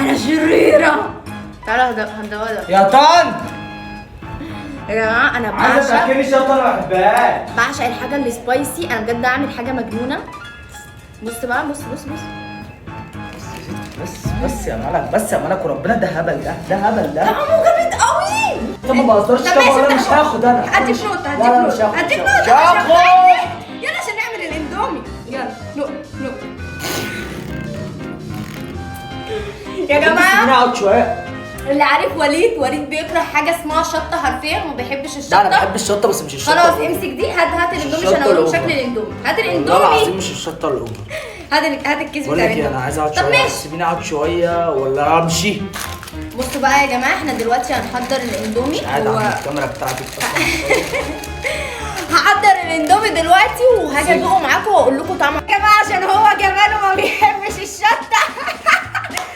انا شريره. تعالوا هندوقها يا طن. يا جماعه انا عايزه تاكلني شطه ما بحبهاش. بعشق الحاجه السبايسي. انا بجد اعمل حاجه مجنونه. بص بقى، بص بص بص. بس يا ملك، بس يا ملك، وربنا ده هبل، ده هبل ده. طعمه جامد قوي. انت ما بهزرش. طب طب ماشي، انا مش هاخد انا. هديك نقطه، لا لا مش هاخد. هديك مش نقطه. هاخد. يلا عشان نعمل الاندومي. يلا نقطه نقطه. يا جماعه انا اقعد شويه. اللي عارف وليد بيكره حاجه اسمها شطه حرفيا وما بيحبش الشطه. لا انا بحب الشطه بس مش الشطه. خلاص امسك دي. هات الاندومي عشان اقول لك شكل الاندومي. هات والله العظيم الاندومي. مش الشطه الاوفر. هات الكيس بقول بتاع لك ايه، الاندومي. انا عايز اقعد طب شويه. ماشي. سيبيني اقعد شويه ولا امشي. بصوا بقى يا جماعه، احنا دلوقتي هنحضر الاندومي. قاعد على الكاميرا بتاعتك اصلا. هحضر الاندومي دلوقتي وهاجي ادوقه معاكم واقول لكم طعمه يا جماعه، عشان هو جماله ما بيحبش الشطه.